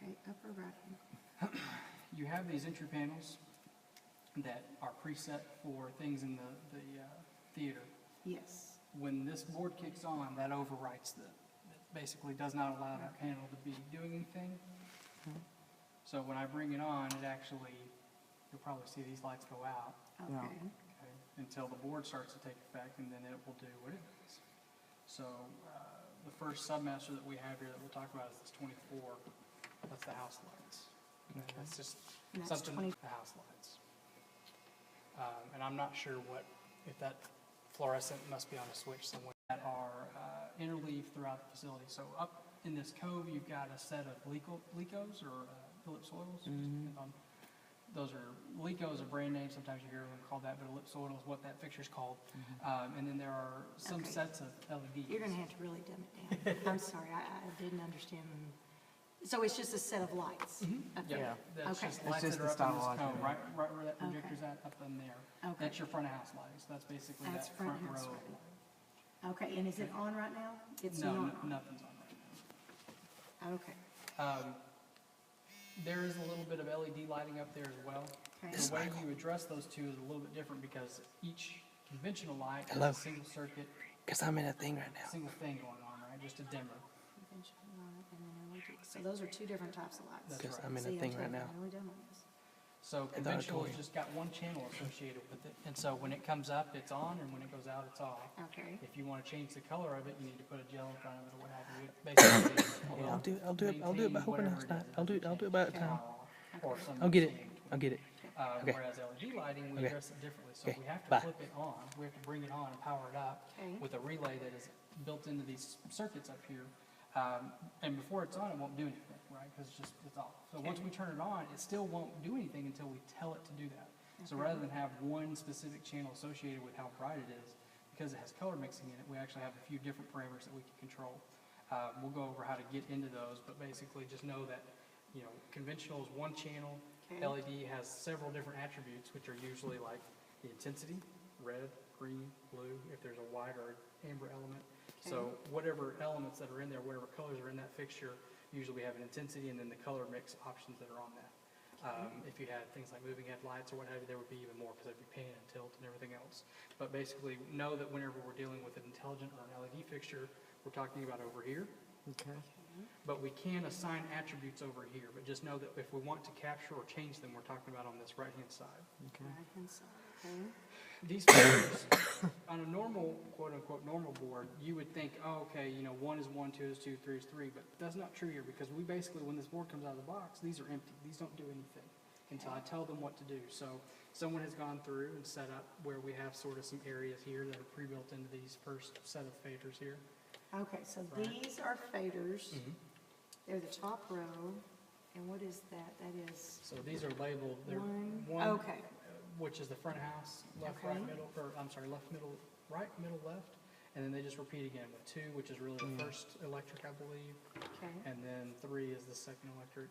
Okay, upper right hand. You have these entry panels that are preset for things in the theater. Yes. When this board kicks on, that overwrites it basically does not allow that panel to be doing anything. So when I bring it on, it actually, you'll probably see these lights go out. Okay. Okay, until the board starts to take effect, and then it will do what it does. So the first submaster that we have here that we'll talk about is this 24. That's the house lights. Okay. That's just And that's something, 20. the house lights. And I'm not sure if that fluorescent must be on a switch somewhere, that are interleaved throughout the facility. So up in this cove, you've got a set of LECOs or ellipsoidals. Those are, LECO is a brand name, sometimes you hear them called that, but ellipsoidal is what that fixture is called. And then there are some Okay. sets of LEDs. You're going to have to really dumb it down. I'm sorry, I didn't understand. So it's just a set of lights? up there? Yeah, that's Okay. just It's lights just that are the up in this style cone, light, right where that projector's at, up in there. Okay. That's your front of house lighting, so that's basically That's that front front house row. of lighting. lighting. Okay, and is it on right now? It's No, not on. nothing's on right Okay, now. There is a little bit of LED lighting up there as well. okay. The way you address those two is a little bit different because each conventional light has Hello. a single circuit, Because I'm in a thing right now. single thing going on, right? Just a dimmer. Conventional light and then LED. So those are two different types of lights. That's Because right. I'm in See, a thing right taking now. it really dumb on this. So the conventional has auditorium. just got one channel associated with it. And so when it comes up, it's on, and when it goes out, it's off. Okay, If you want to change the color of it, you need to put a gel in front of it or what have you. It basically Yeah, I'll do it by open house night. I'll do it by maintains time. or some I'll get it. mixing between. I'll get it. Okay. Whereas LED lighting, we Okay. address it differently. So Okay. we have to Bye. flip it on. We have to bring it on and power it up Okay. with a relay that is built into these circuits up here. And before it's on, it won't do anything, right? Because it's off. So once we turn it on, it still won't do anything until we tell it to do that. So rather than have one specific channel associated with how bright it is, because it has color mixing in it, we actually have a few different parameters that we can control. We'll go over how to get into those, but basically just know that, conventional is one channel. Okay. LED has several different attributes, which are usually like the intensity, red, green, blue, if there's a white or amber element. So whatever elements that are in there, whatever colors are in that fixture, usually we have an intensity and then the color mix options that are on that. If you had things like moving headlights or what have you, there would be even more because there'd be pan and tilt and everything else. But basically, know that whenever we're dealing with an intelligent or an LED fixture, we're talking about over here. Okay. But we can assign attributes over here. But just know that if we want to capture or change them, we're talking about on this right-hand side. right hand side, okay. These figures, on a normal, quote-unquote, normal board, you would think, oh, okay, 1 is 1, 2 is 2, 3 is 3, but that's not true here because we basically, when this board comes out of the box, these are empty. These don't do anything until I tell them what to do. So someone has gone through and set up where we have sort of some areas here that are pre-built into these first set of faders here. Okay, so Right. these are faders. They're the top row. And what is that? That is So these are labeled, they're one, okay, which is the front house, left, Okay. right, middle, or I'm sorry, left, middle, right, middle, left. And then they just repeat again with 2, which is really the first electric, I believe. okay, And then 3 is the second electric.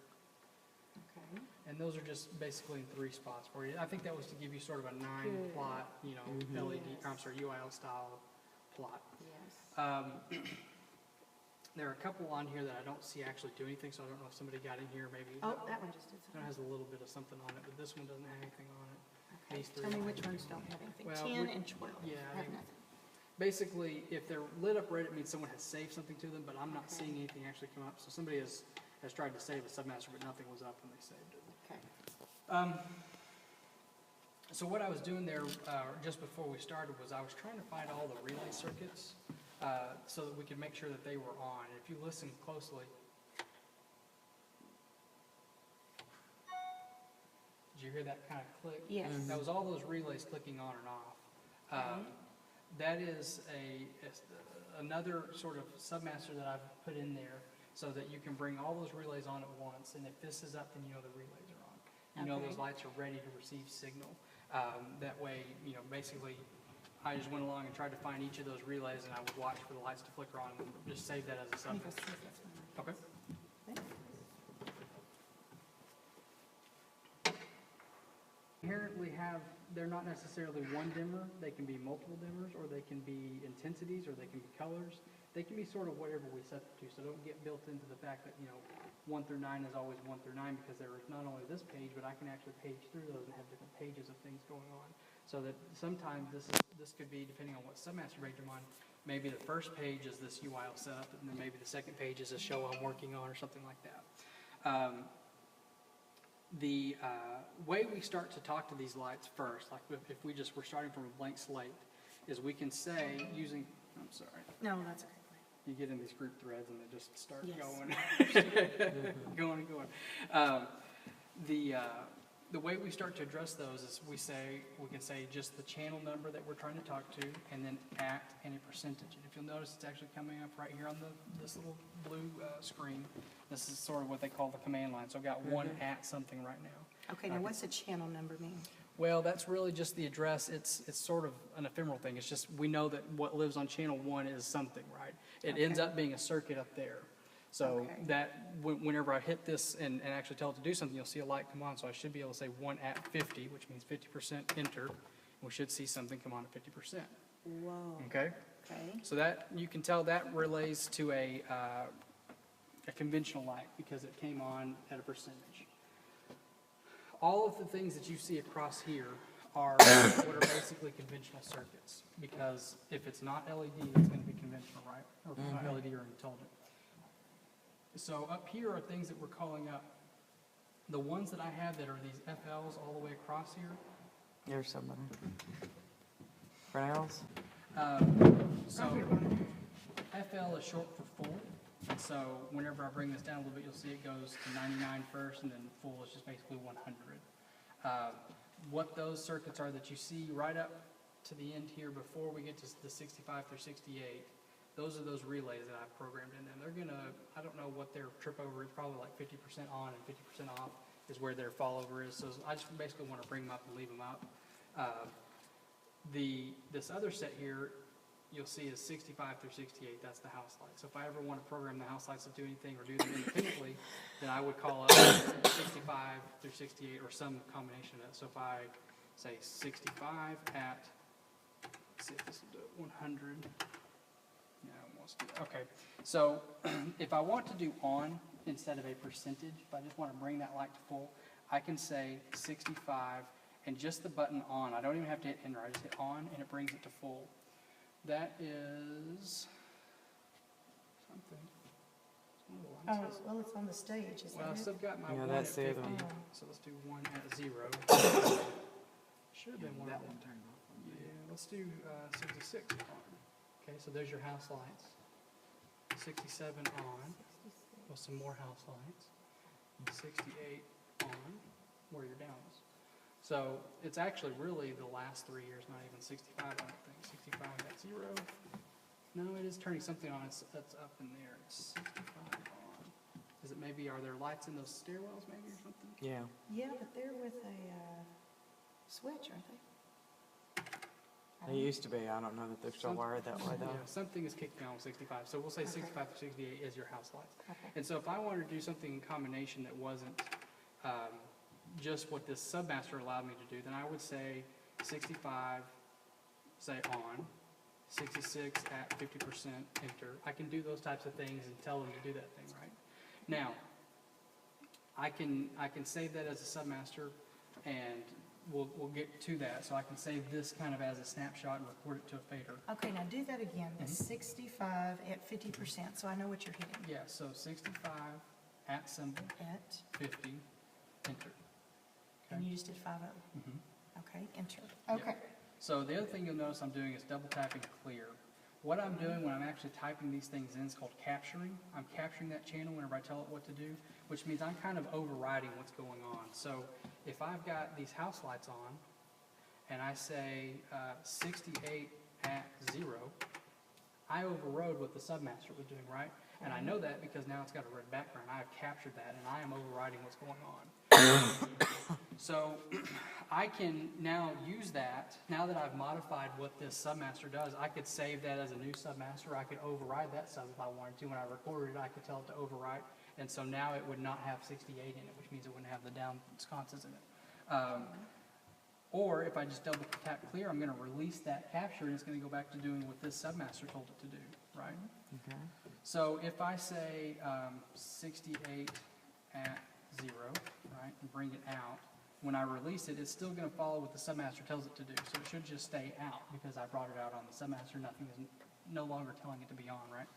okay. And those are just basically in 3 spots for you. I think that was to give you sort of a 9 Good. plot, LED, Yes. I'm sorry, UIL style plot. Yes. There are a couple on here that I don't see actually do anything, so I don't know if somebody got in here maybe. Oh, that one just did It something. has a little bit of something on it, but this one doesn't have anything on it. Okay, These 3 tell me might which do. ones don't have anything. Well, 10 we- and 12 yeah, I have mean- nothing. Basically, if they're lit up red, it means someone has saved something to them, but I'm not Okay. seeing anything actually come up. So somebody has tried to save a submaster, but nothing was up when they saved it. Okay, So what I was doing there just before we started was I was trying to find all the relay circuits so that we could make sure that they were on. And if you listen closely, did you hear that kind of click? yes. That was all those relays clicking on and off. Okay. That is another sort of submaster that I've put in there so that you can bring all those relays on at once. And if this is up, then you know the relays are on. You know Okay. those lights are ready to receive signal. That way, basically, I just went along and tried to find each of those relays, and I would watch for the lights to flicker on and just save that as a Let me go submaster. see if that's one. Okay. Thank you. Inherently have they're not necessarily one dimmer. They can be multiple dimmers, or they can be intensities, or they can be colors. They can be sort of whatever we set them to. So don't get built into the fact that, 1 through 9 is always 1 through 9, because there is not only this page, but I can actually page through those and have different pages of things going on. So that sometimes this could be, depending on what submaster page I'm on, maybe the first page is this UI setup, and then maybe the second page is a show I'm working on, or something like that. The way we start to talk to these lights first, like if we're starting from a blank slate, is we can say using, I'm sorry. No, that's okay. You get in these group threads and they just start Yes. going and going. The way we start to address those is we can say just the channel number that we're trying to talk to, and then at and a percentage. And if you'll notice, it's actually coming up right here on this little blue screen. This is sort of what they call the command line. So I've got one at something right now. Okay, now what's the channel number mean? Well, that's really just the address. It's sort of an ephemeral thing. It's just we know that what lives on channel 1 is something, right? It ends up being a circuit up there. So that whenever I hit this and actually tell it to do something, you'll see a light come on. So I should be able to say 1 at 50, which means 50% enter. We should see something come on at 50%. Whoa. Okay? Okay. So that, you can tell that relays to a conventional light because it came on at a percentage. All of the things that you see across here are what are basically conventional circuits, because if it's not LED, it's going to be conventional, right? Or not LED or intelligent. So up here are things that we're calling up. The ones that I have that are these FLs all the way across here. Here's some of them. Pronouns? So FL is short for full. And so whenever I bring this down a little bit, you'll see it goes to 99 first, and then full is just basically 100. What those circuits are that you see right up to the end here before we get to the 65 through 68, those are those relays that I've programmed in them. They're gonna, I don't know what their trip over is, probably like 50% on and 50% off is where their fall over is. So I just basically want to bring them up and leave them up. This other set here, you'll see is 65 through 68, that's the house light. So if I ever want to program the house lights to do anything or do them independently, then I would call up 65 through 68 or some combination of that. So if I say 65 at, let's see if this will do it, 100. Yeah, it wants to do that. Okay, so if I want to do on instead of a percentage, if I just want to bring that light to full, I can say 65 and just the button on. I don't even have to hit enter, I just hit on and it brings it to full. That is something. Well, it's on the stage, is Well, I've that still it? got my Yeah, 1 that's at the 50, other one. so let's do 1 at 0. Should have been one. That one turned off. Yeah, let's do 66 on. Okay, so there's your house lights. 67 on, with some more house lights. 68 on, where your down is. So it's actually really the last 3 years, not even 65, I don't think. 65 at 0. No, it is turning something on. It's up in there. It's 65 on. Is it maybe, are there lights in those stairwells maybe or something? Yeah. Yeah, but they're with a switch, aren't they? They used to be. I don't know that they're still wired that way, though. Yeah, something is kicking on with 65. So we'll say 65 to 68 is your house lights. Okay. And so if I wanted to do something in combination that wasn't just what this submaster allowed me to do, then I would say 65, say on, 66 at 50% enter. I can do those types of things and tell them to do that thing, right? Now, I can save that as a submaster, and we'll get to that. So I can save this kind of as a snapshot and record it to a fader. Okay, now do that again, the 65 at 50%, so I know what you're hitting. Yeah, so 65 at symbol, At, 50, enter. and you just did 50. Mhm. Okay, enter. Yeah. Okay. So the other thing you'll notice I'm doing is double tapping clear. What I'm doing when I'm actually typing these things in is called capturing. I'm capturing that channel whenever I tell it what to do, which means I'm kind of overriding what's going on. So if I've got these house lights on and I say 68 at 0, I overrode what the submaster was doing, right? And I know that because now it's got a red background. I have captured that and I am overriding what's going on. So I can now use that, now that I've modified what this submaster does, I could save that as a new submaster. I could override that sub if I wanted to. When I recorded it, I could tell it to overwrite. And so now it would not have 68 in it, which means it wouldn't have the down sconces in it. Or if I just double tap clear, I'm gonna release that capture and it's gonna go back to doing what this submaster told it to do, right? Okay. So if I say 68 at 0, right, and bring it out, when I release it, it's still going to follow what the submaster tells it to do. So it should just stay out because I brought it out on the submaster. Nothing is no longer telling it to be on, right?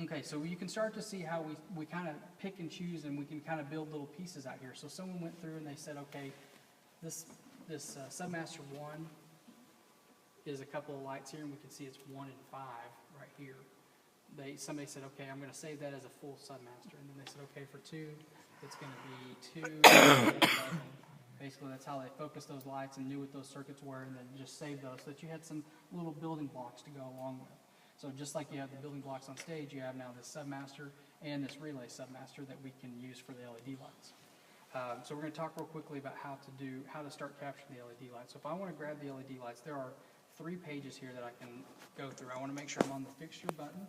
Okay, so you can start to see how we kind of pick and choose, and we can kind of build little pieces out here. So someone went through and they said, okay, this submaster 1 is a couple of lights here, and we can see it's 1 and 5 right here. Somebody said, okay, I'm going to save that as a full submaster, and then they said, okay, for 2, it's going to be 2, and 11. Basically, that's how they focused those lights and knew what those circuits were, and then just saved those so that you had some little building blocks to go along with. So just like you have the building blocks on stage, you have now this submaster and this relay submaster that we can use for the LED lights. So we're going to talk real quickly about how to start capturing the LED lights. So if I want to grab the LED lights, there are 3 pages here that I can go through. I want to make sure I'm on the fixture button,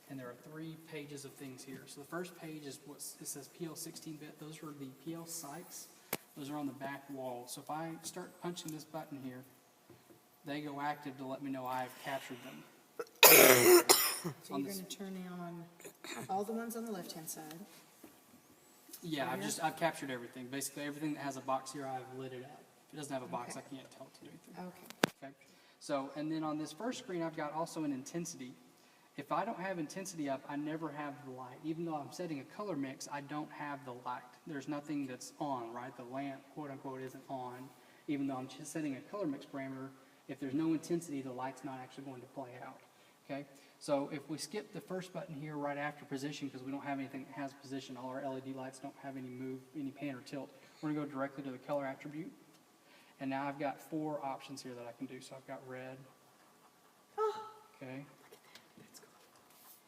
and there are 3 pages of things here. So the first page is it says PL 16-bit. Those are the PL sites. Those are on the back wall. So if I start punching this button here, they go active to let me know I've captured them. So you're going to turn on all the ones on the left-hand side. Yeah, I've captured everything. Basically, everything that has a box here, I've lit it up. If it doesn't have a box, Okay. I can't tell it to do anything. Okay. Okay. So, and then on this first screen, I've got also an intensity. If I don't have intensity up, I never have the light. Even though I'm setting a color mix, I don't have the light. There's nothing that's on, right? The lamp, quote unquote, isn't on. Even though I'm just setting a color mix parameter, if there's no intensity, the light's not actually going to play out. Okay? So if we skip the first button here right after position, because we don't have anything that has position, all our LED lights don't have any move, any pan or tilt, we're going to go directly to the color attribute. And now I've got 4 options here that I can do. So I've got red, okay,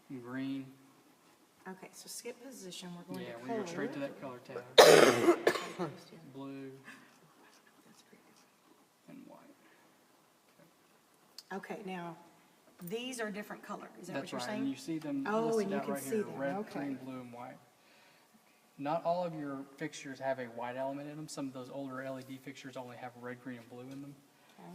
and green. Okay, so skip position, we're going Yeah, to we color. go straight to that color tab. Blue and white. Okay, now, these are different color, is that what That's you're right, and saying? you see them Oh, and listed you out can right see here, them, red, okay. green, blue, and white. Not all of your fixtures have a white element in them. Some of those older LED fixtures only have red, green, and blue in them.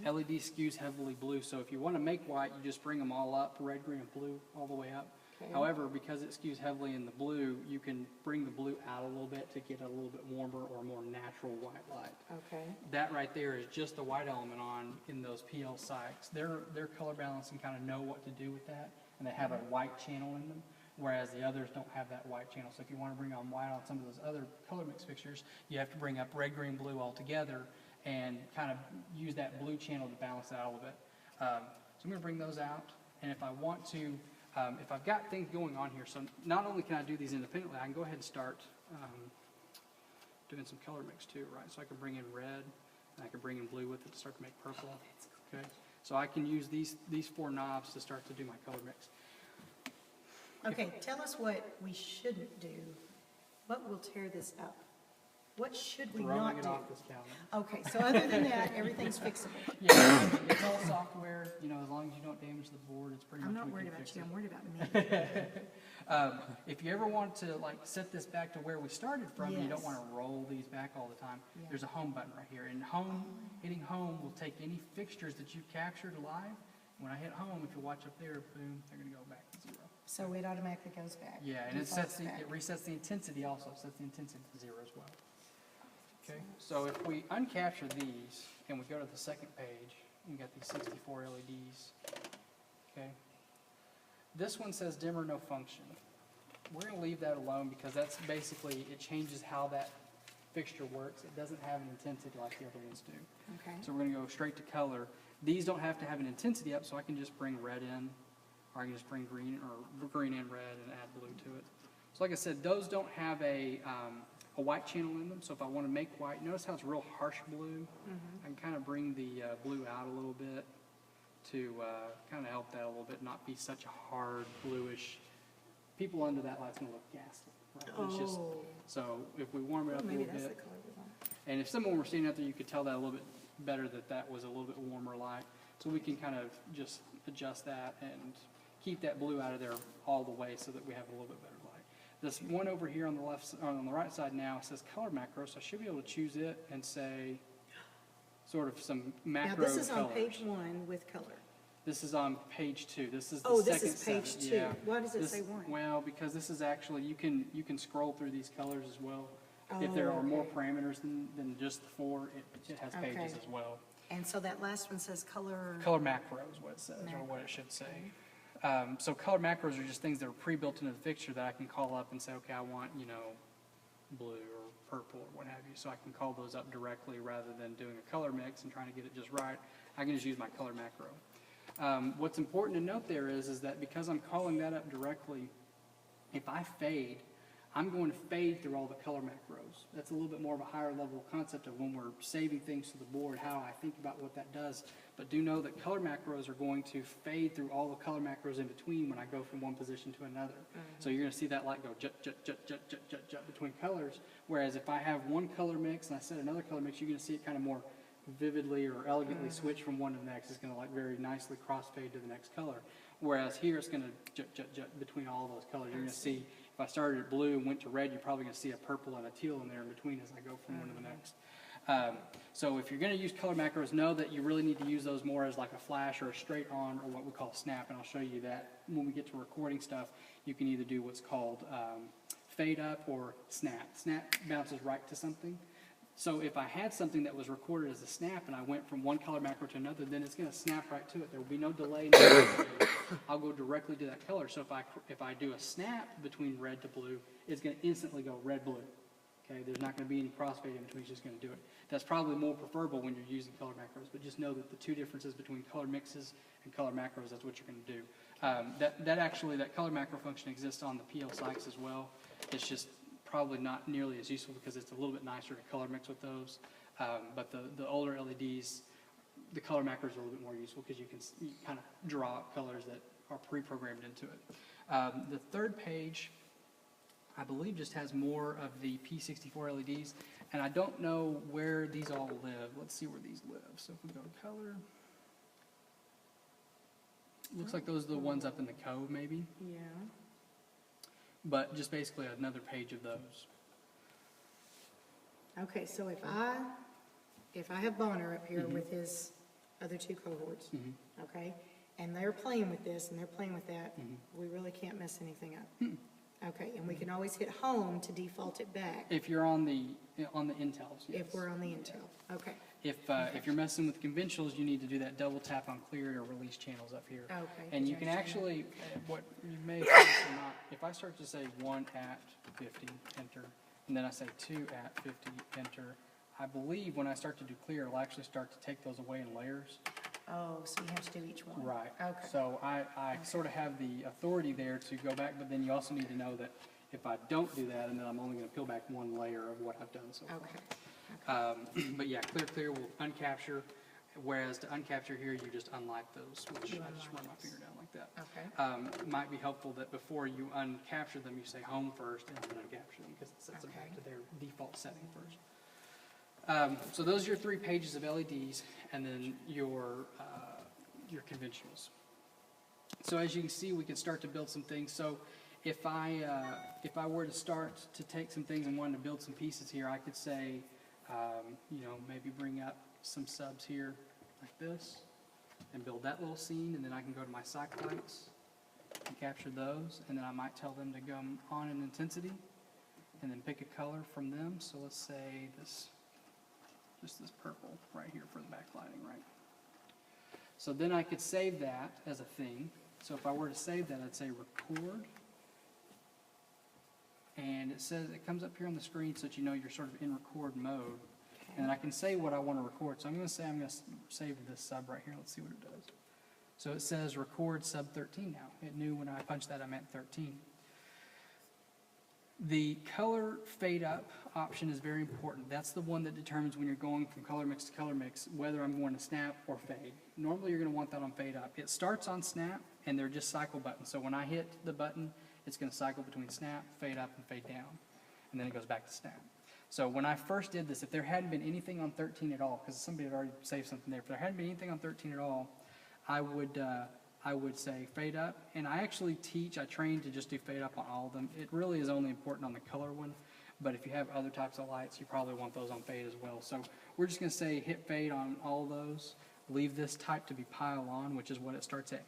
Okay. LED skews heavily blue, so if you want to make white, you just bring them all up, red, green, and blue, all the way up. Okay. However, because it skews heavily in the blue, you can bring the blue out a little bit to get a little bit warmer or more natural white light. Okay, That right there is just the white element on in those PL sites. They're color balanced and kind of know what to do with that, and they have a white channel in them, whereas the others don't have that white channel. So if you want to bring on white on some of those other color mix fixtures, you have to bring up red, green, blue all together and kind of use that blue channel to balance it out a little bit. So I'm going to bring those out, and if I want to, if I've got things going on here, so not only can I do these independently, I can go ahead and start doing some color mix too, right? So I can bring in red, and I can bring in blue with it to start to make purple, okay? So I can use these 4 knobs to start to do my color mix. okay, tell us what we shouldn't do. What will tear this up? What should we Throwing not it do? off this counter. Okay, so other than that, everything's fixable. Yeah, it's all software, you know, as long as you don't damage the board, it's pretty I'm much not we worried can about fix you, it. I'm worried about me. If you ever want to like set this back to where we started from, and you don't Yes. want to roll these back all the time, Yeah. there's a home button right here. And home, hitting home will take any fixtures that you've captured live. When I hit home, if you watch up there, boom, they're going to go back to 0. So it automatically goes back. Yeah, and it defaults sets back. it resets the intensity also, sets the intensity to 0 as well. Okay, so if we uncapture these and we go to the second page, we got these 64 LEDs. Okay, this one says dimmer no function. We're going to leave that alone because that's basically, it changes how that fixture works. It doesn't have an intensity like the other ones do. Okay, So we're going to go straight to color. These don't have to have an intensity up, so I can just bring red in, or I can just bring green, or green and red and add blue to it. So like I said, those don't have a white channel in them, so if I want to make white, notice how it's real harsh blue? I can kind of bring the blue out a little bit to kind of help that a little bit, not be such a hard bluish. People under that light's going to look ghastly. Right? It's just, oh, so if we warm it up a maybe little that's the bit, color we want. and if someone were standing out there, you could tell that a little bit better that that was a little bit warmer light. So we can kind of just adjust that and keep that blue out of there all the way so that we have a little bit better light. This one over here on the left, on the right side now says color macro, so I should be able to choose it and say sort of some Now, macro this is on colors. page 1 with color. This is on page 2. This is the Oh, second this is page set. 2. Yeah. Why does it This- say 1? Well, because this is actually, you can scroll through these colors as well. If Oh, there are more okay. parameters than just the 4, it has pages Okay. as well. And so that last one says color. Color macro is what it says, or what it should say. So color macros are just things that are pre-built into the fixture that I can call up and say, okay, I want, blue or purple or what have you. So I can call those up directly rather than doing a color mix and trying to get it just right. I can just use my color macro. What's important to note there is that because I'm calling that up directly, if I fade, I'm going to fade through all the color macros. That's a little bit more of a higher level concept of when we're saving things to the board, how I think about what that does. But do know that color macros are going to fade through all the color macros in between when I go from one position to another. So you're going to see that light go jut, jut, jut, jut, jut, jut, jut between colors. Whereas if I have one color mix and I set another color mix, you're going to see it kind of more vividly or elegantly switch from one to the next. It's going to like very nicely crossfade to the next color. Whereas here it's going to jut, jut, jut between all those colors. You're going to see, if I started at blue and went to red, you're probably going to see a purple and a teal in there in between as I go from one to the next. So if you're going to use color macros, know that you really need to use those more as like a flash or a straight on or what we call snap, and I'll show you that when we get to recording stuff. You can either do what's called fade up or snap. Snap bounces right to something. So if I had something that was recorded as a snap and I went from one color macro to another, then it's going to snap right to it. There will be no delay. I'll go directly to that color. So if I do a snap between red to blue, it's going to instantly go red-blue. Okay, there's not going to be any crossfade in between. It's just going to do it. That's probably more preferable when you're using color macros, but just know that the two differences between color mixes and color macros, that's what you're going to do. That color macro function exists on the PL Sykes as well. It's just probably not nearly as useful because it's a little bit nicer to color mix with those. But the older LEDs, the color macros are a little bit more useful because you can kind of draw up colors that are pre-programmed into it. The third page, I believe, just has more of the P64 LEDs, and I don't know where these all live. Let's see where these live. So if we go to color, looks like those are the ones up in the cove maybe, Yeah. but just basically another page of those. Okay, so if I have Bonner up here with his other 2 cohorts, okay, and they're playing with this and they're playing with that, we really can't mess anything up. Okay, and we can always hit home to default it back If you're on the Intels, yes. if we're on the Intel. Okay, If you're messing with conventionals, you need to do that double tap on clear or release channels up here. okay. And you Did can understand actually, what you may have noticed or not, if I start to say 1 at 50, enter, and then I say 2 at 50, enter, I believe when I start to do clear, it'll actually start to take those away in layers. that? Oh, so you have to do each one. Right. Okay. So I sort of have the authority there to go back, but then you also need to know that if I don't do that, and then I'm only going to peel back 1 layer of what I've done so far. Okay. But yeah, clear will uncapture, whereas to uncapture here, you just unlike those, which You I just unlike run my those. finger down like that. Okay. It might be helpful that before you uncapture them, you say home first and then uncapture them, because it sets them back Okay. to their default setting first. So those are your 3 pages of LEDs, and then your conventionals. So as you can see, we can start to build some things. So if I were to start to take some things and wanted to build some pieces here, I could say, maybe bring up some subs here like this and build that little scene, and then I can go to my cycle lights and capture those, and then I might tell them to go on in intensity and then pick a color from them. So let's say just this purple right here for the backlighting, right? So then I could save that as a thing. So if I were to save that, I'd say record. And it comes up here on the screen so that you know you're sort of in record mode. And then I can say what I want to record. So I'm going to save this sub right here. Let's see what it does. So it says record sub 13 now. It knew when I punched that I meant 13. The color fade up option is very important. That's the one that determines when you're going from color mix to color mix, whether I'm going to snap or fade. Normally you're going to want that on fade up. It starts on snap and they're just cycle buttons. So when I hit the button, it's going to cycle between snap, fade up, and fade down. And then it goes back to snap. So when I first did this, if there hadn't been anything on 13 at all, because somebody had already saved something there, if there hadn't been anything on 13 at all, I would I would say fade up. And I actually I train to just do fade up on all of them. It really is only important on the color one, but if you have other types of lights, you probably want those on fade as well. So we're just going to say hit fade on all of those. Leave this type to be pile on, which is what it starts at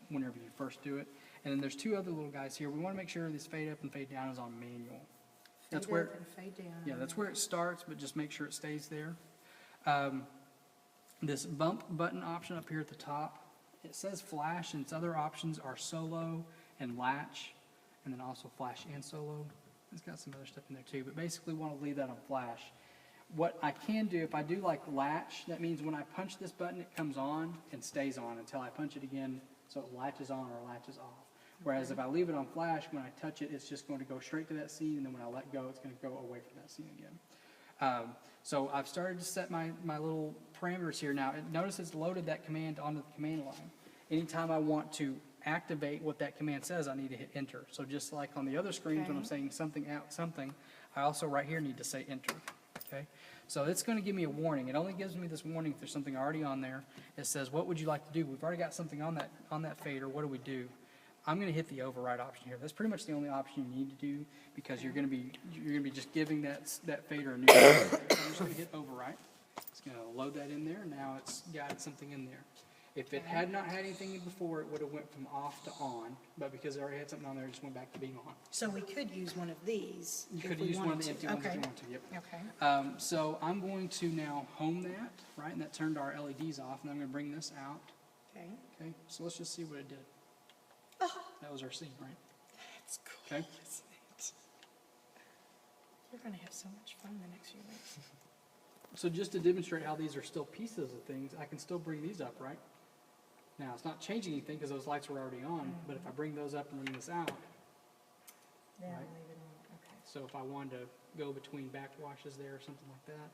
whenever you first do it. And then there's two other little guys here. We want to make sure this fade up and fade down is on manual. That's Fade where, up and fade down. yeah, that's where it starts, but just make sure it stays there. This bump button option up here at the top, it says flash, and its other options are solo and latch, and then also flash and solo. It's got some other stuff in there too, but basically want to leave that on flash. What I can do, if I do like latch, that means when I punch this button, it comes on and stays on until I punch it again, so it latches on or latches off. Whereas if I leave it on flash, when I touch it, it's just going to go straight to that scene, and then when I let go, it's going to go away from that scene again. So I've started to set my little parameters here now. Notice it's loaded that command onto the command line. Anytime I want to activate what that command says, I need to hit enter. So just like on the other screens when I'm saying something out something, I also right here need to say enter. Okay, so it's going to give me a warning. It only gives me this warning if there's something already on there. It says, what would you like to do? We've already got something on that fader. What do we do? I'm going to hit the override option here. That's pretty much the only option you need to do because you're going to be just giving that fader a new. So I'm just going to hit override. It's going to load that in there. Now it's got something in there. If it had not had anything in before, it would have went from off to on. But because it already had something on there, it just went back to being on. So we could use one of these. You if could we use one of wanted the empty to. ones if Okay. you want to. Yep. Okay. So I'm going to now home that, right? And that turned our LEDs off. And I'm going to bring this out. Okay. Okay. So let's just see what it did. Oh, That was our scene, right? that's cool. Okay. Isn't it? You're going to have so much fun the next few weeks. So just to demonstrate how these are still pieces of things, I can still bring these up, right? Now, it's not changing anything because those lights were already on, but if I bring those up and bring this out, Yeah, Right. leave it on. Okay. so if I wanted to go between backwashes there or something like that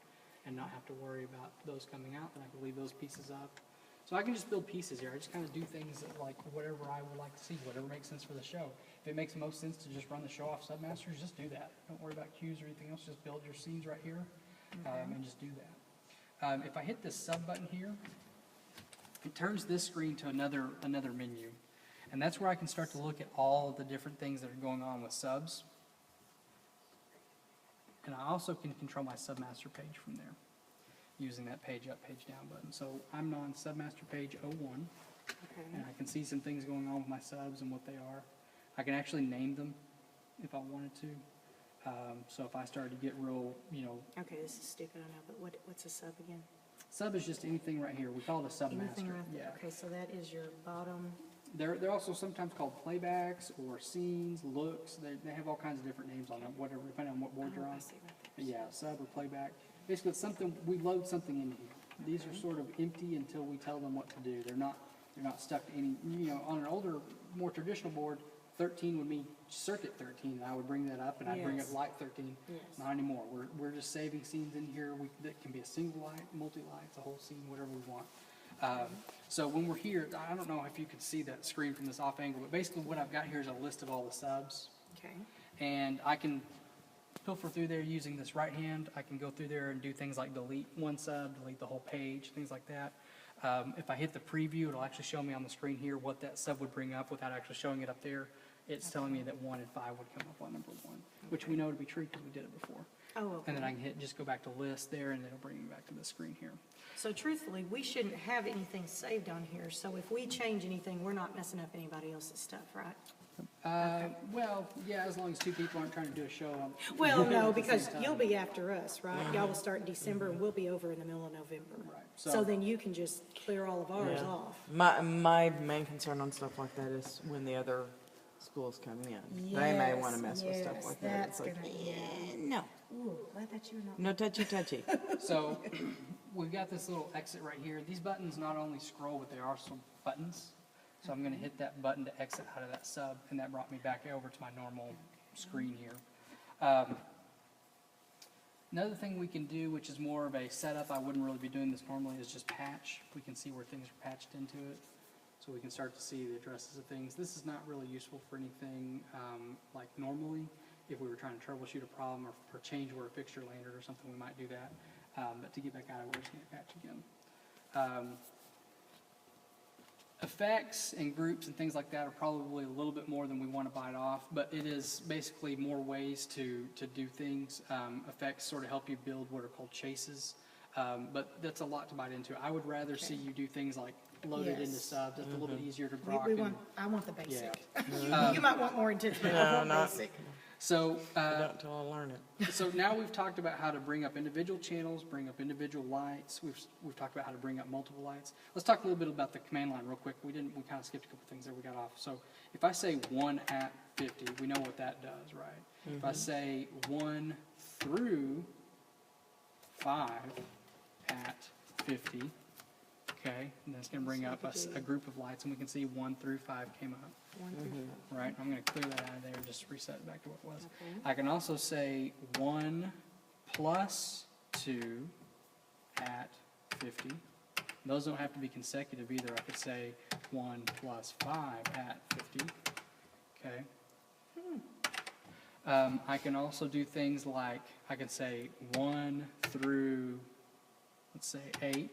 and not have to worry about those coming out, then I can leave those pieces up. So I can just build pieces here. I just kind of do things that, like whatever I would like to see, whatever makes sense for the show. If it makes most sense to just run the show off Submasters, just do that. Don't worry about cues or anything else. Just build your scenes right here and just do that. If I hit this sub button here, it turns this screen to another menu. And that's where I can start to look at all of the different things that are going on with subs. And I also can control my Submaster page from there using that page up, page down button. So I'm on Submaster page 01, Okay. and I can see some things going on with my subs and what they are. I can actually name them if I wanted to. So if I started to get real, Okay, this is stupid, I know, but what's a sub again? sub is just anything right here. We call it a Submaster. Anything right there? Yeah. Okay, so that is your bottom. They're also sometimes called playbacks or scenes, looks. They have all kinds of different names on them, whatever, depending on what board you're Oh, I on. see right But there. yeah, sub or playback. Basically, it's something, we load something in here. These are sort of empty until we tell them what to do. They're not stuck to any, on an older, more traditional board, 13 would mean circuit 13, and I would bring that up, and I'd bring up Yes. light 13. Yes. Not anymore. We're just saving scenes in here. That can be a single light, multi-light, the whole scene, whatever we want. So when we're here, I don't know if you could see that screen from this off angle, but basically what I've got here is a list of all the subs. Okay. And I can pilfer through there using this right hand. I can go through there and do things like delete one sub, delete the whole page, things like that. If I hit the preview, it'll actually show me on the screen here what that sub would bring up without actually showing it up there. It's telling me that 1 and 5 would come up on number 1, which we know to be true because we did it before. Oh, okay. And then I can just go back to list there, and it'll bring me back to the screen here. So truthfully, we shouldn't have anything saved on here, so if we change anything, we're not messing up anybody else's stuff, right? Well, yeah, as long as two people aren't trying to do a show on. Well, no, at the same because time. you'll be after us, right? Y'all will start in December, and we'll be over in the middle of November. Right, So so- then you can just clear all of ours Yeah. off. My main concern on stuff like that is when the other schools come in. They may Yes, want to mess with stuff yes, like that. that's It's like, gonna- yeah. no, Ooh, glad that you're not. no touchy. So we've got this little exit right here. These buttons not only scroll, but they are also buttons. So I'm going to hit that button to exit out of that sub, and that brought me back over to my normal screen here. Another thing we can do, which is more of a setup, I wouldn't really be doing this normally, is just patch. We can see where things are patched into it. So we can start to see the addresses of things. This is not really useful for anything like normally. If we were trying to troubleshoot a problem or change where a fixture landed or something, we might do that. But to get back out of it, we're just going to patch again. effects and groups and things like that are probably a little bit more than we want to bite off, but it is basically more ways to do things. Effects sort of help you build what are called chases, but that's a lot to bite into. I would rather see you do things like load it into Yes. subs. That's a little bit easier to We grok. I want the basic. Yeah. You might want more intense, but I No, want not- basic. So, Not until I learn it. so now we've talked about how to bring up individual channels, bring up individual lights. We've talked about how to bring up multiple lights. Let's talk a little bit about the command line real quick. We kind of skipped a couple things there we got off. So if I say 1 at 50, we know what that does, right? If I say 1 through 5 at 50, okay, and that's going to bring up a group of lights, and we can see 1 through 5 came up. 1 through 5. Right, I'm going to clear that out of there and just reset it back to what it was. Okay. I can also say 1 plus 2 at 50. Those don't have to be consecutive either. I could say 1 plus 5 at 50. Okay. I can also do things like, I can say 1 through, let's say 8.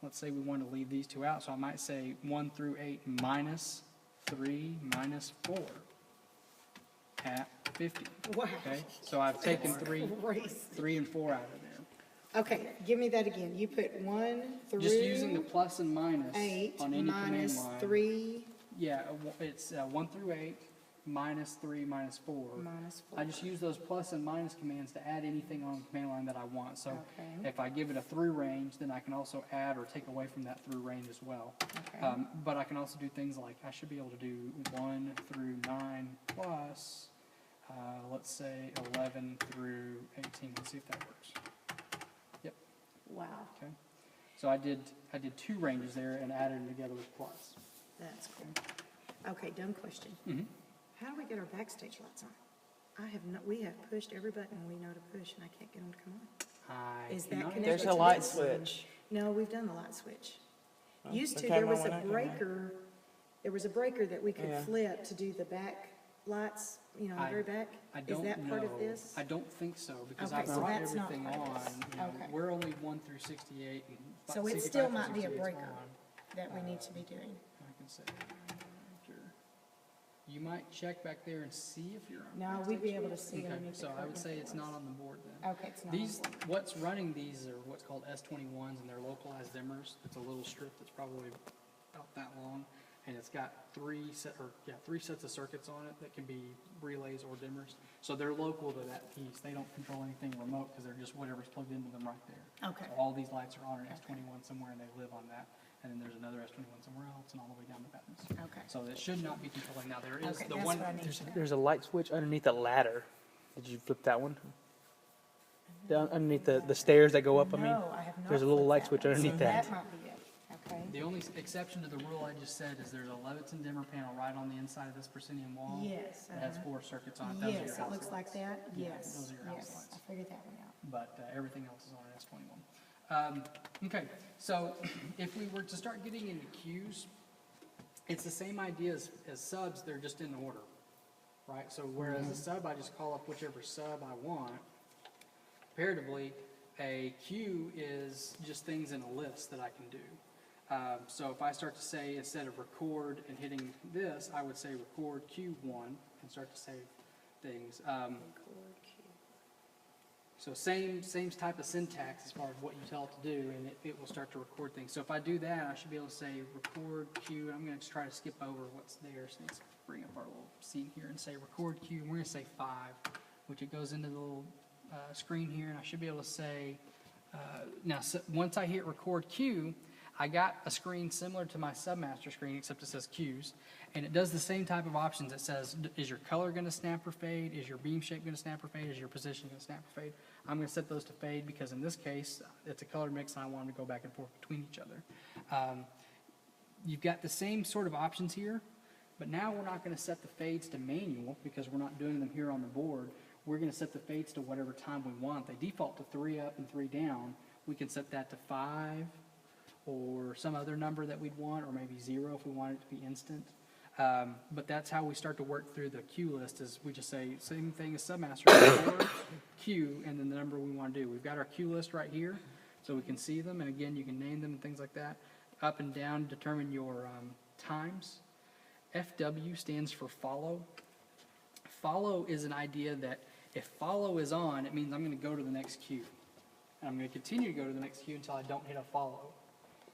Let's say we want to leave these two out, so I might say 1 through 8 minus 3 minus 4 at 50. Wow. Okay, so I've taken Crazy. 3 and 4 out of there. Okay, give me that again. You put 1 through Just using the plus and minus 8 on any command minus line. 3 Yeah, it's 1 through 8 minus 3 minus 4. minus 4. I just use those plus and minus commands to add anything on the command line that I want. So Okay. if I give it a through range, then I can also add or take away from that through range as well. Okay. But I can also do things like, I should be able to do 1 through 9 plus, let's say 11 through 18. Let's see if that works. Yep, Wow, okay. So I did 2 ranges there and added them together with plus. that's cool. Okay, dumb question. Mhm. How do we get our backstage lights on? We have pushed every button we know to push, and I can't get them to come on. Is that cannot- connected There's to a light this? switch. No, we have done the light switch. Oh, Used to, okay, there my was one a I can breaker, that we could Yeah. flip to do the back lights, on the I- very back. I Is don't that know. part of this? I don't think so, because Okay, I so brought that's not everything part of on. this. Okay. We're only 1 through 68. And So it 65 still through might be a 68 's breaker on. that we need to be doing. I can say, sure. You might check back there and see if you're on. No, we'd be able to see Okay, underneath the so I would curtain say if it it's not was. on the board then. Okay, it's not on These, board. what's running these are what's called S21s, and they're localized dimmers. It's a little strip that's probably about that long, and it's got 3 sets of circuits on it that can be relays or dimmers. So they're local to that piece. They don't control anything remote because they're just whatever's plugged into them right there. Okay. So all these lights are on an S21 somewhere, and they live on that. And then there's another S21 somewhere else, and all the way down to Bethany's. Okay. So it should not be controlling. Now there is Okay, the that's one. what I need to know. There's a light switch underneath the ladder. Did you flip that one? Down underneath the stairs that go up, I mean? No, I have not. There's a little flipped light that switch one. underneath So that. That might be it, okay? The only exception to the rule I just said is there's a Leviton dimmer panel right on the inside of this proscenium wall. Yes. It has 4 circuits on it. Those are your Yes, it house looks like lights. that, Yeah, yes, those are your house yes, lights. I figured that one out. But everything else is on an S21. Okay, so if we were to start getting into queues, it's the same idea as subs, they're just in order, right? So whereas a sub, I just call up whichever sub I want. Comparatively, a queue is just things in a list that I can do. So if I start to say, instead of record and hitting this, I would say record Q1 and start to save things. So same type of syntax as far as what you tell it to do, and it will start to record things. So if I do that, I should be able to say record Q, and I'm going to try to skip over what's there. So let's bring up our little scene here and say record Q, and we're going to say 5, which it goes into the little screen here, and I should be able to say, now so once I hit record Q, I got a screen similar to my submaster screen, except it says Qs, and it does the same type of options. It says, is your color going to snap or fade? Is your beam shape going to snap or fade? Is your position going to snap or fade? I'm going to set those to fade because in this case, it's a color mix and I want them to go back and forth between each other. You've got the same sort of options here, but now we're not going to set the fades to manual because we're not doing them here on the board. We're going to set the fades to whatever time we want. They default to 3 up and 3 down. We can set that to 5 or some other number that we'd want, or maybe 0 if we want it to be instant. But that's how we start to work through the queue list, is we just say same thing as submaster, queue, and then the number we want to do. We've got our queue list right here, so we can see them, and again, you can name them and things like that. Up and down, determine your times. FW stands for follow. Follow is an idea that if follow is on, it means I'm going to go to the next cue. And I'm going to continue to go to the next cue until I don't hit a follow.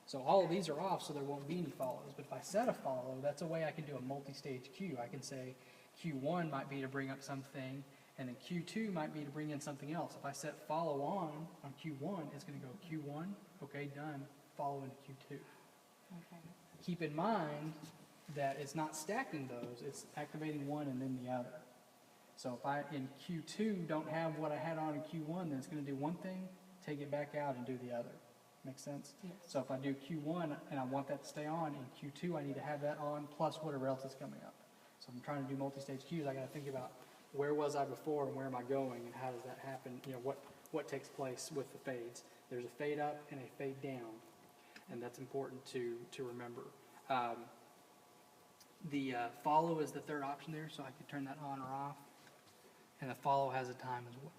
So all of these are off, so there won't be any follows. But if I set a follow, that's a way I can do a multi-stage cue. I can say Q1 might be to bring up something, and then Q2 might be to bring in something else. If I set follow on Q1, it's going to go Q1, okay, done, follow into Q2. Okay. Keep in mind that it's not stacking those, it's activating one and then the other. So if I, in Q2, don't have what I had on in Q1, then it's going to do one thing, take it back out and do the other. Make sense? Yes. So if I do Q1 and I want that to stay on, in Q2 I need to have that on plus whatever else is coming up. So if I'm trying to do multi-stage cues, I got to think about where was I before and where am I going and how does that happen? You know, what takes place with the fades. There's a fade up and a fade down, and that's important to remember. The follow is the third option there, so I can turn that on or off. And the follow has a time as well,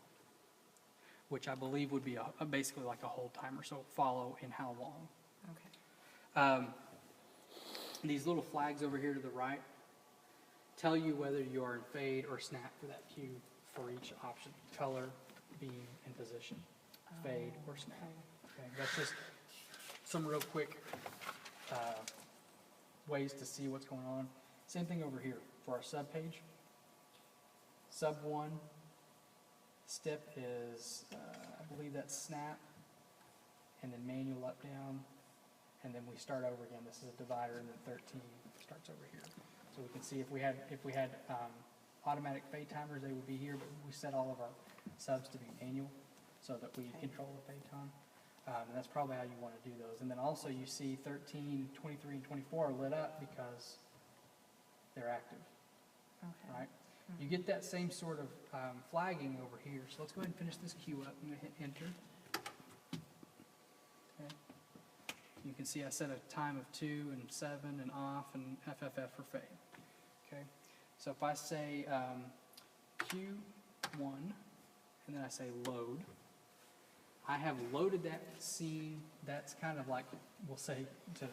which I believe would be basically like a hold timer. So follow in how long. Okay. These little flags over here to the right tell you whether you are in fade or snap for that cue for each option: color, beam, and position. Fade or snap. Okay, that's just some real quick ways to see what's going on. Same thing over here for our sub page. Sub 1 step is, I believe that's snap, and then manual up, down, and then we start over again. This is a divider, and then 13 starts over here. So we can see if we had automatic fade timers, they would be here, but we set all of our subs to be manual so that we control the fade time. And that's probably how you want to do those. And then also you see 13, 23, and 24 are lit up because they're active, Okay. right? You get that same sort of flagging over here. So let's go ahead and finish this cue up. I'm going to hit enter. Okay. You can see I set a time of 2 and 7 and off and FFF for fade. Okay. So if I say Q1 and then I say load, I have loaded that scene. That's kind of like, we'll say, to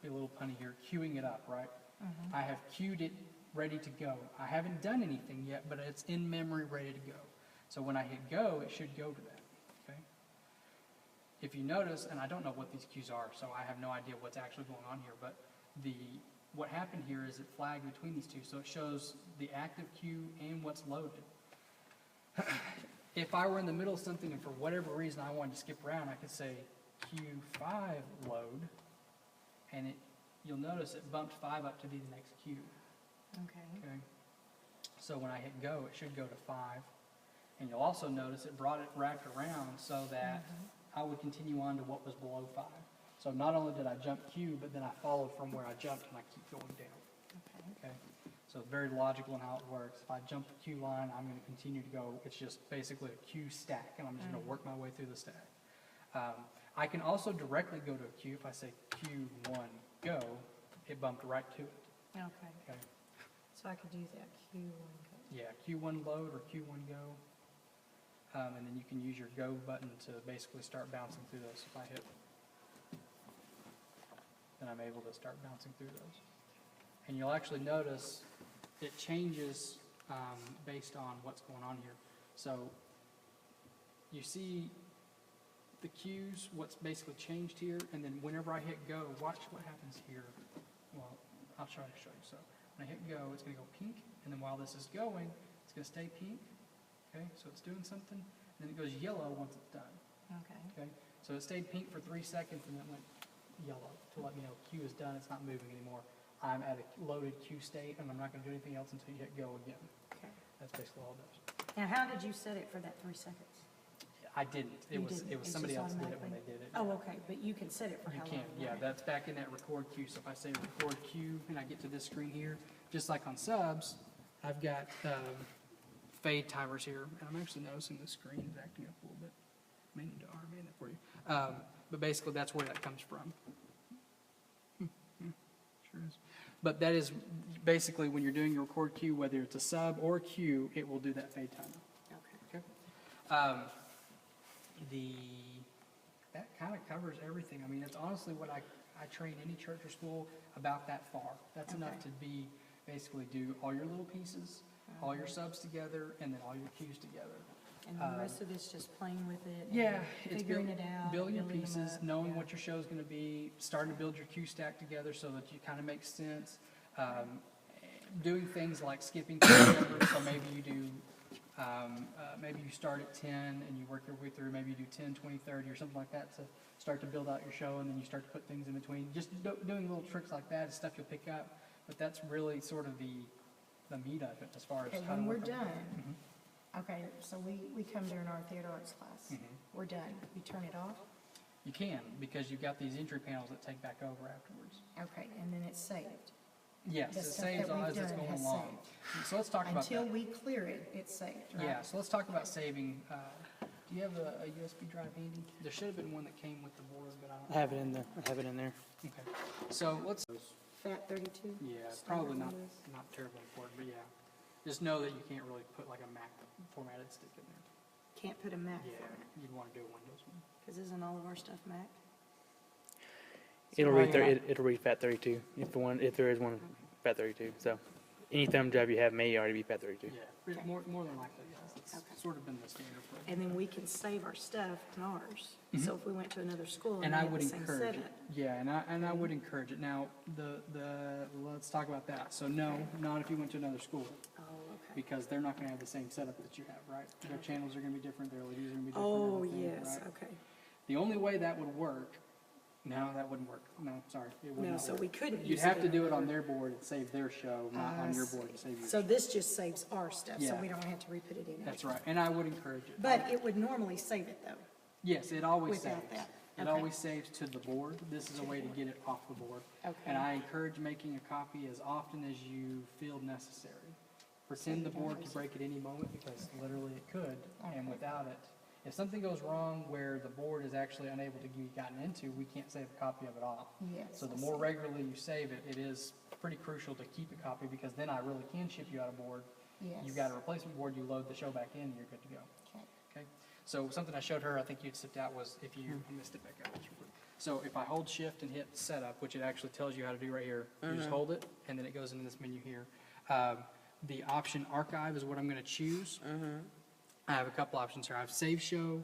be a little punny here, queuing it up, right? Mm-hmm. I have queued it ready to go. I haven't done anything yet, but it's in memory ready to go. So when I hit go, it should go to that, okay? If you notice, and I don't know what these cues are, so I have no idea what's actually going on here, but what happened here is it flagged between these two, so it shows the active cue and what's loaded. If I were in the middle of something and for whatever reason I wanted to skip around, I could say Q5 load, and you'll notice it bumped 5 up to be the next cue. Okay. Okay. So when I hit go, it should go to 5. And you'll also notice it brought it wrapped around so that I would continue on to what was below 5. So not only did I jump Q, but then I followed from where I jumped and I keep going down. Okay. Okay. So it's very logical in how it works. If I jump the Q line, I'm going to continue to go. It's just basically a Q stack, and I'm just going to work my way through the stack. I can also directly go to a Q. If I say Q1 go, it bumped right to it. Okay. Okay. So I could do that Q1 go. Yeah, Q1 load or Q1 go. And then you can use your go button to basically start bouncing through those. If I hit, then I'm able to start bouncing through those. And you'll actually notice it changes based on what's going on here. So you see the cues, what's basically changed here, and then whenever I hit go, watch what happens here. Well, I'll try to show you. So when I hit go, it's going to go pink, and then while this is going, it's going to stay pink. Okay, so it's doing something, and then it goes yellow once it's done. Okay. Okay, so it stayed pink for 3 seconds, and then it went yellow to let me know Q is done. It's not moving anymore. I'm at a loaded Q state, and I'm not going to do anything else until you hit go again. Okay. That's basically all it does. Now, how did you set it for that 3 seconds? I didn't. You It was didn't. It's somebody just else did it when automatically? they did it. Oh, okay, but you can set it for You how can, long? yeah. right? That's back in that record queue. So if I say record queue and I get to this screen here, just like on subs, I've got fade timers here, and I'm actually noticing the screen is acting up a little bit. May need to RMA that for you. But basically, that's where that comes from. Sure is. But that is basically when you're doing your record queue, whether it's a sub or a queue, it will do that fade timer. Okay. That kind of covers everything. I mean, it's honestly what I train any church or school about that far. That's enough Okay. to be, basically do all your little pieces, all your subs together, and then all your cues together. And the rest of it's just playing with it? and Yeah, it's Figuring it out? building your them pieces, up, knowing yeah. what your show's gonna be, starting to build your cue stack together so that you kind of make sense. Doing things like skipping cue numbers, so maybe you do, maybe you start at 10 and you work your way through, maybe you do 10, 20, 30 or something like that to start to build out your show, and then you start to put things in between. Just doing little tricks like that is stuff you'll pick up, but that's really sort of the meat of it as far as Okay, how to when we're work on it. done, okay, so we come during our theater arts class. We're done. We turn it off? You can, because you've got these entry panels that take back over afterwards. Okay, and then it's saved. Yes, The it stuff saves that we've as it's done going has along. So let's talk about Until that. we clear it, it's saved, right? Yeah, so let's talk about saving. Do you have a USB drive handy? There should have been one that came with the board, but I don't. I have it in there. I have it in there. Okay, so let's, FAT 32? yeah, it's Standard probably not Windows? terribly important, but yeah. Just know that you can't really put like a Mac formatted stick in there. Can't put a Mac Yeah, format, you'd want to do a Windows one. because isn't all of our stuff Mac? It'll Oh, read yeah. it'll read FAT32 if there is one FAT32. So any thumb drive you have may already be FAT32. Yeah, Okay. more than likely, yes. It's Okay. sort of been the standard for it. And then we can save our stuff in ours. So if we went to another school and And they I had would the same encourage setup. it. Yeah, and I would encourage it. Now, let's talk about that. So no, not if you went to another school, Oh, okay. because they're not gonna have the same setup that you have, right? Their channels are gonna be different, their LEDs are gonna be different. Oh, everything, yes, right? okay. The only way that would work, no, that wouldn't work. No, sorry, it would No, not so work. we couldn't You'd use have it to in do it on another- their board and save their show, not on your board and save your So show. this just saves our stuff, so Yeah. we don't have to re-put it in. That's right, and I would encourage it. But it would normally save it, though. Yes, it always Without saves. that. It Okay. always saves to the board. This is a way to get it off the board. Okay. And I encourage making a copy as often as you feel necessary. Pretend the board could break at any moment, because literally it could, and Okay. without it, if something goes wrong where the board is actually unable to be gotten into, we can't save a copy of it all. Yes. So the I more see. regularly you save it, it is pretty crucial to keep a copy, because then I really can ship you out a board. Yes. You've got a replacement board, you load the show back in, you're good to go. Okay. Okay, so something I showed her, I think you'd slipped out, was if you, I missed it back out. So if I hold shift and hit setup, which it actually tells you how to do right here, you just hold it, and then it goes into this menu here. The option archive is what I'm gonna choose. I have a couple options here. I have save show,